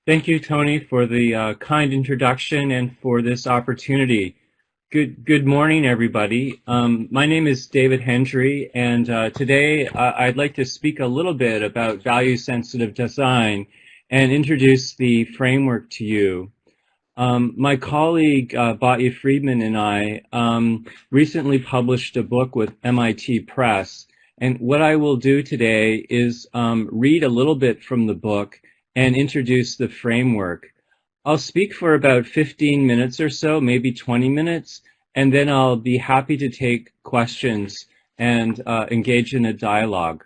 Thank you, Tony, for the kind introduction and for this opportunity. Good morning, everybody. My name is David Hendry, and today I'd like to speak a little bit about value-sensitive design and introduce the framework to you. My colleague, Batya Friedman, and I recently published a book with MIT Press, and what I will do today is read a little bit from the book and introduce the framework. I'll speak for about 15 minutes or so, maybe 20 minutes, and then I'll be happy to take questions and engage in a dialogue.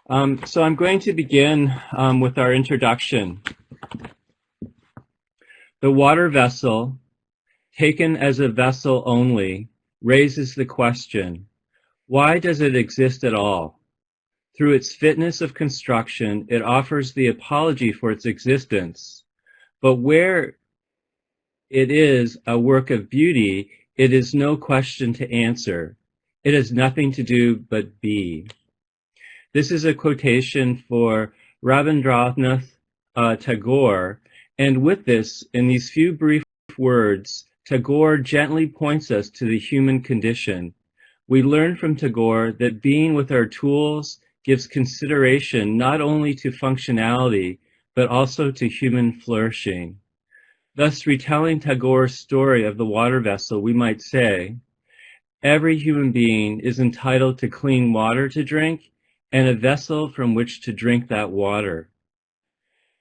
So I'm going to begin with our introduction. The water vessel, taken as a vessel only, raises the question, why does it exist at all? Through its fitness of construction, it offers the apology for its existence. But where it is a work of beauty, it is no question to answer. It has nothing to do but be. This is a quotation for Rabindranath Tagore, and with this, in these few brief words, Tagore gently points us to the human condition. We learn from Tagore that being with our tools gives consideration not only to functionality, but also to human flourishing. Thus, retelling Tagore's story of the water vessel, we might say, every human being is entitled to clean water to drink and a vessel from which to drink that water.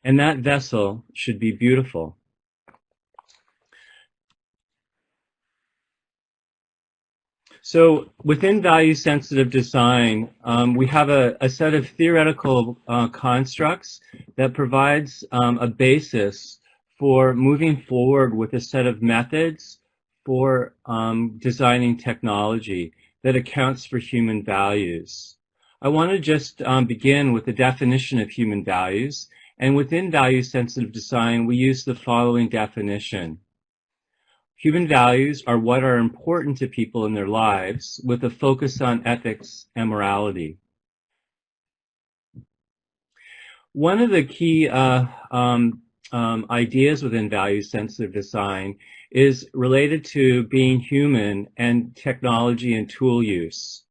And that vessel should be beautiful. So within value-sensitive design, we have a set of theoretical constructs that provides a basis for moving forward with a set of methods for designing technology that accounts for human values. I want to just begin with the definition of human values, and within value-sensitive design, we use the following definition. Human values are what are important to people in their lives with a focus on ethics and morality. One of the key ideas within value-sensitive design is related to being human and technology and tool use.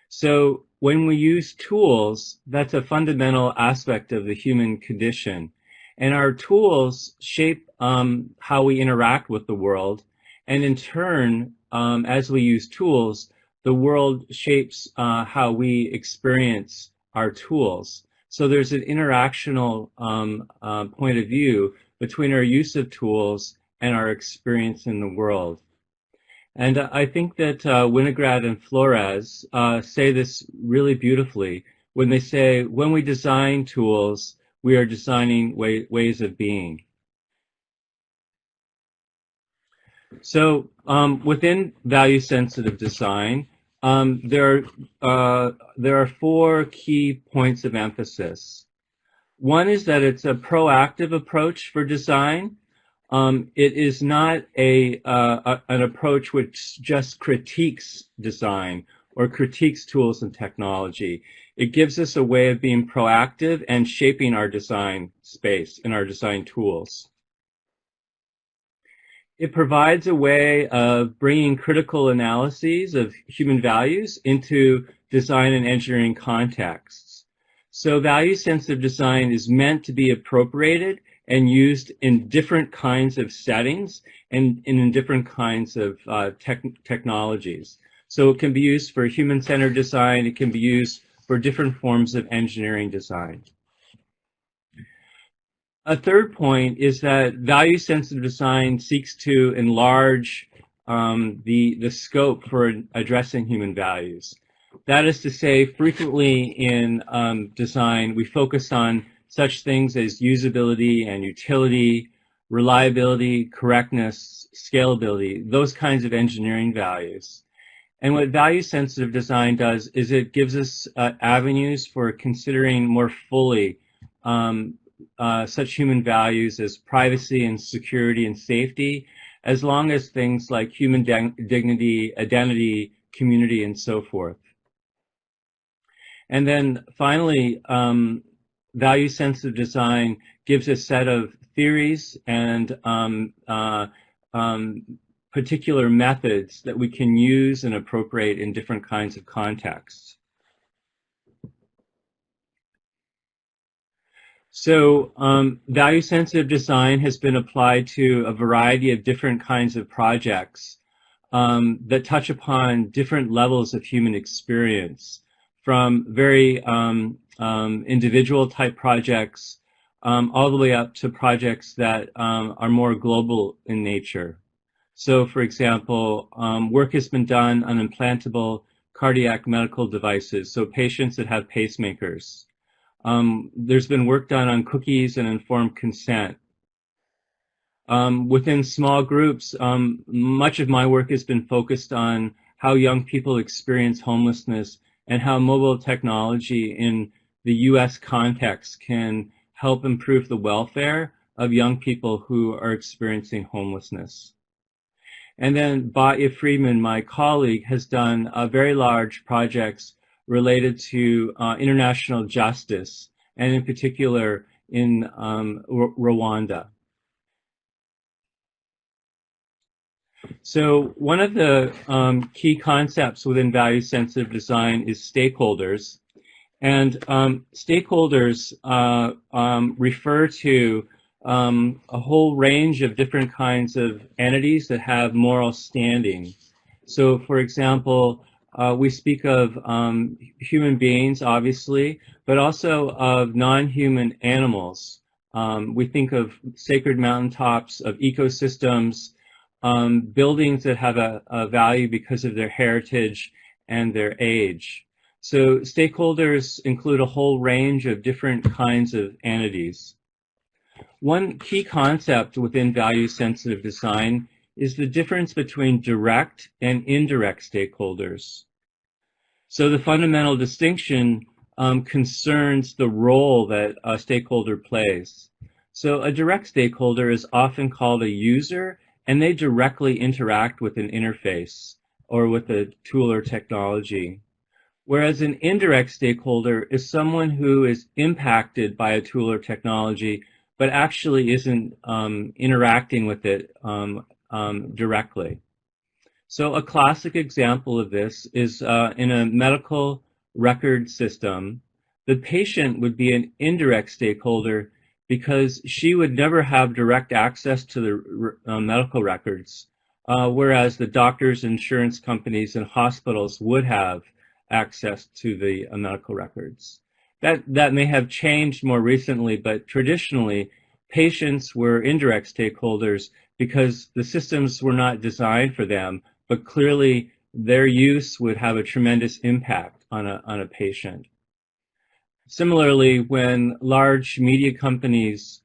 So when we use tools, that's a fundamental aspect of the human condition. And our tools shape how we interact with the world. And in turn, as we use tools, the world shapes how we experience our tools. So there's an interactional point of view between our use of tools and our experience in the world. And I think that Winograd and Flores say this really beautifully when they say, when we design tools, we are designing ways of being. So within value-sensitive design, there are four key points of emphasis. One is that it's a proactive approach for design. It is not an approach which just critiques design or critiques tools and technology. It gives us a way of being proactive and shaping our design space and our design tools. It provides a way of bringing critical analyses of human values into design and engineering contexts. So value-sensitive design is meant to be appropriated and used in different kinds of settings and in different kinds of technologies. So it can be used for human-centered design. It can be used for different forms of engineering design. A third point is that value-sensitive design seeks to enlarge the scope for addressing human values. That is to say, frequently in design, we focus on such things as usability and utility, reliability, correctness, scalability, those kinds of engineering values. And what value-sensitive design does is it gives us avenues for considering more fully such human values as privacy and security and safety, as long as things like human dignity, identity, community, and so forth. And then finally, value-sensitive design gives a set of theories and particular methods that we can use and appropriate in different kinds of contexts. So value-sensitive design has been applied to a variety of different kinds of projects that touch upon different levels of human experience, from very individual type projects all the way up to projects that are more global in nature. So for example, work has been done on implantable cardiac medical devices, so patients that have pacemakers. There's been work done on cookies and informed consent. Within small groups, much of my work has been focused on how young people experience homelessness and how mobile technology in the US context can help improve the welfare of young people who are experiencing homelessness. And then Batya Friedman, my colleague, has done very large projects related to international justice, and in particular in Rwanda. So one of the key concepts within value-sensitive design is stakeholders. And stakeholders refer to a whole range of different kinds of entities that have moral standing. So for example, we speak of human beings, obviously, but also of non-human animals. We think of sacred mountaintops, of ecosystems, buildings that have a value because of their heritage and their age. So stakeholders include a whole range of different kinds of entities. One key concept within value-sensitive design is the difference between direct and indirect stakeholders. So the fundamental distinction concerns the role that a stakeholder plays. So a direct stakeholder is often called a user, and they directly interact with an interface or with a tool or technology. Whereas an indirect stakeholder is someone who is impacted by a tool or technology, but actually isn't interacting with it directly. So a classic example of this is in a medical record system. The patient would be an indirect stakeholder because she would never have direct access to the medical records, whereas the doctors, insurance companies, and hospitals would have access to the medical records. That may have changed more recently, but traditionally, patients were indirect stakeholders because the systems were not designed for them, but clearly their use would have a tremendous impact on a patient. Similarly, when large media companies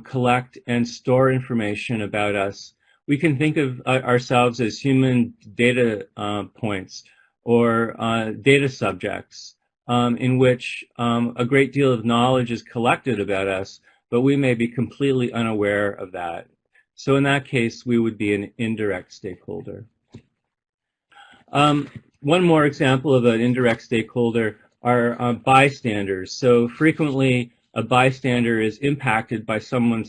collect and store information about us, we can think of ourselves as human data points or data subjects in which a great deal of knowledge is collected about us, but we may be completely unaware of that. So in that case, we would be an indirect stakeholder. One more example of an indirect stakeholder are bystanders. So frequently, a bystander is impacted by someone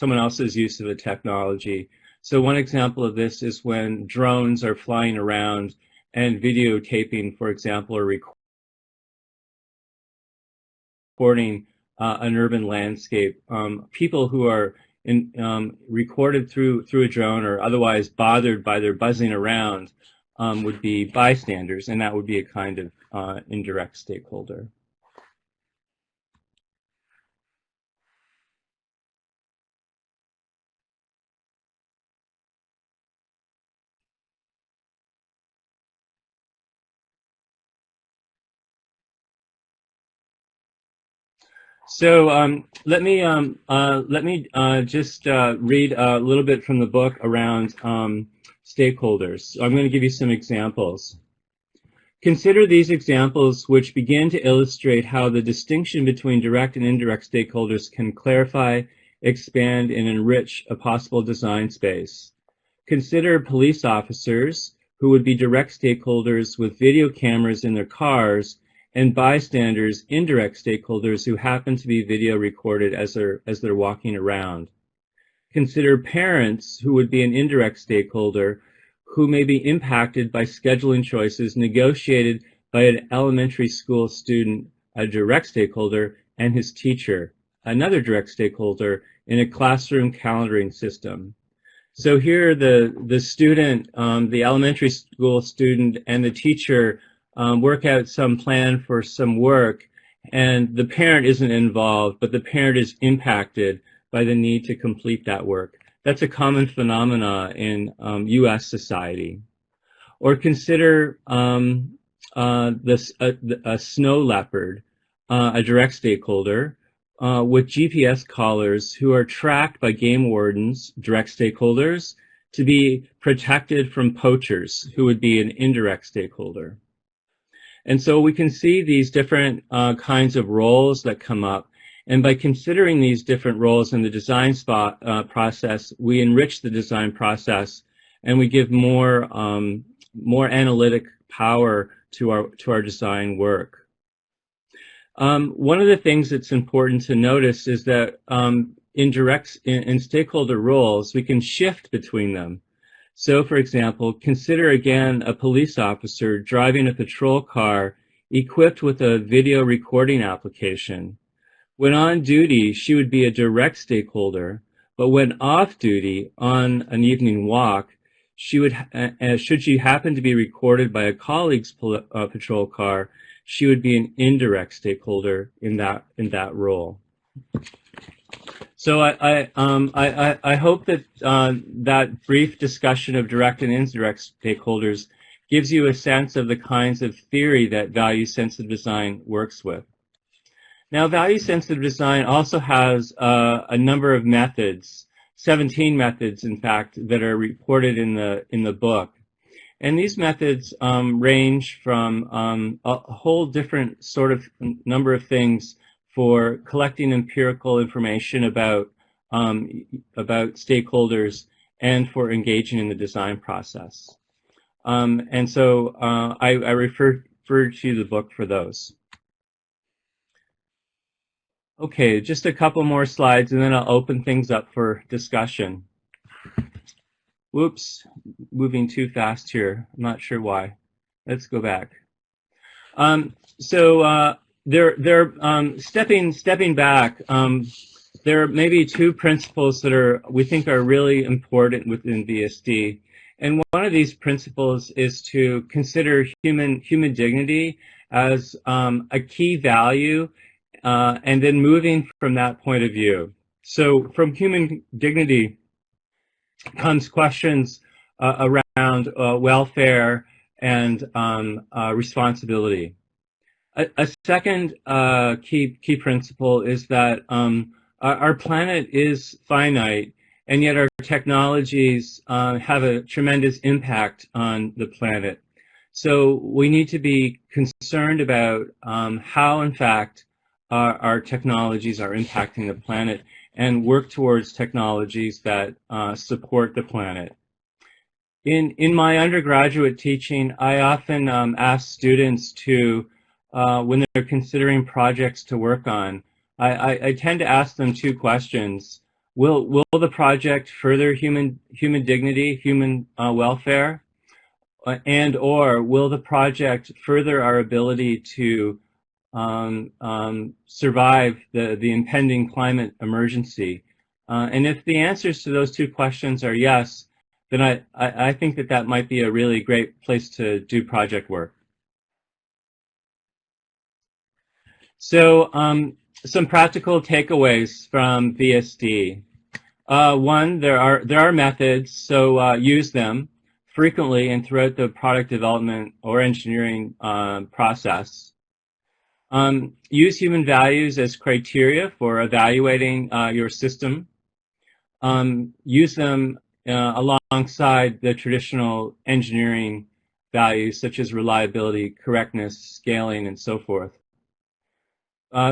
else's use of a technology. So one example of this is when drones are flying around and videotaping, for example, or recording an urban landscape. People who are recorded through a drone or otherwise bothered by their buzzing around would be bystanders, and that would be a kind of indirect stakeholder. So let me just read a little bit from the book around stakeholders. So I'm going to give you some examples. Consider these examples, which begin to illustrate how the distinction between direct and indirect stakeholders can clarify, expand, and enrich a possible design space. Consider police officers who would be direct stakeholders with video cameras in their cars and bystanders, indirect stakeholders who happen to be video recorded as they're walking around. Consider parents, who would be an indirect stakeholder, who may be impacted by scheduling choices negotiated by an elementary school student, a direct stakeholder, and his teacher, another direct stakeholder, in a classroom calendaring system. So here the student, the elementary school student, and the teacher work out some plan for some work, and the parent isn't involved, but the parent is impacted by the need to complete that work. That's a common phenomena in U.S. society. Or consider a snow leopard, a direct stakeholder, with GPS collars who are tracked by game wardens, direct stakeholders, to be protected from poachers, who would be an indirect stakeholder. And so we can see these different kinds of roles that come up. And by considering these different roles in the design process, we enrich the design process, and we give more analytic power to our design work. One of the things that's important to notice is that in stakeholder roles, we can shift between them. So, for example, consider again a police officer driving a patrol car equipped with a video recording application. When on duty, she would be a direct stakeholder, but when off duty on an evening walk, she would, should she happen to be recorded by a colleague's patrol car, she would be an indirect stakeholder in that role. So I hope that that brief discussion of direct and indirect stakeholders gives you a sense of the kinds of theory that value-sensitive design works with. Now, value-sensitive design also has a number of methods, 17 methods, in fact, that are reported in the book. And these methods range from a whole different sort of number of things for collecting empirical information about stakeholders and for engaging in the design process. And so I refer to the book for those. Okay, just a couple more slides, and then I'll open things up for discussion. Whoops, moving too fast here. I'm not sure why. Let's go back. Stepping back, there are maybe two principles that we think are really important within VSD. And one of these principles is to consider human dignity as a key value, and then moving from that point of view. So from human dignity comes questions around welfare and responsibility. A second key principle is that our planet is finite, and yet our technologies have a tremendous impact on the planet. So we need to be concerned about how, in fact, our technologies are impacting the planet, and work towards technologies that support the planet. In my undergraduate teaching, I often ask students to, when they're considering projects to work on, I tend to ask them two questions. Will the project further human dignity, human welfare, and or will the project further our ability to survive the impending climate emergency? And if the answers to those two questions are yes, then I think that might be a really great place to do project work. So some practical takeaways from VSD. One, there are methods, so use them frequently and throughout the product development or engineering process. Use human values as criteria for evaluating your system. Use them alongside the traditional engineering values such as reliability, correctness, scaling, and so forth.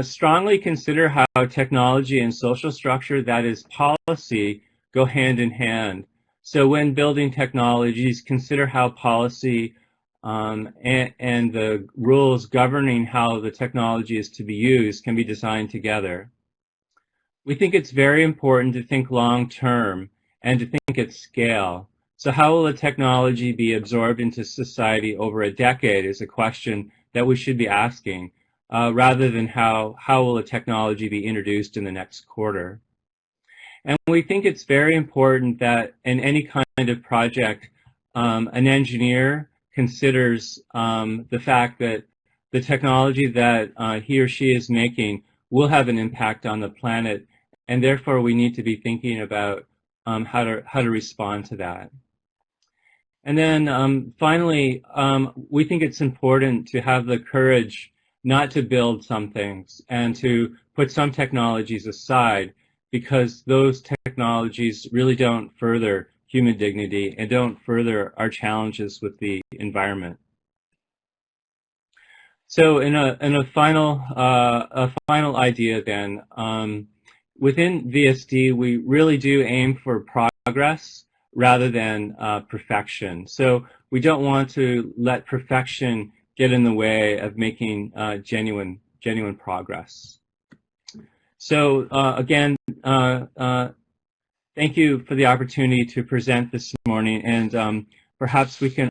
Strongly consider how technology and social structure, that is policy, go hand in hand. So when building technologies, consider how policy and the rules governing how the technology is to be used can be designed together. We think it's very important to think long-term and to think at scale. So how will the technology be absorbed into society over a decade is a question that we should be asking, rather than how will the technology be introduced in the next quarter. And we think it's very important that in any kind of project, an engineer considers the fact that the technology that he or she is making will have an impact on the planet, and therefore we need to be thinking about how to respond to that. And then finally, we think it's important to have the courage not to build some things and to put some technologies aside, because those technologies really don't further human dignity and don't further our challenges with the environment. So in a final idea then, within VSD, we really do aim for progress rather than perfection. So we don't want to let perfection get in the way of making genuine progress. So again, thank you for the opportunity to present this morning, and perhaps we can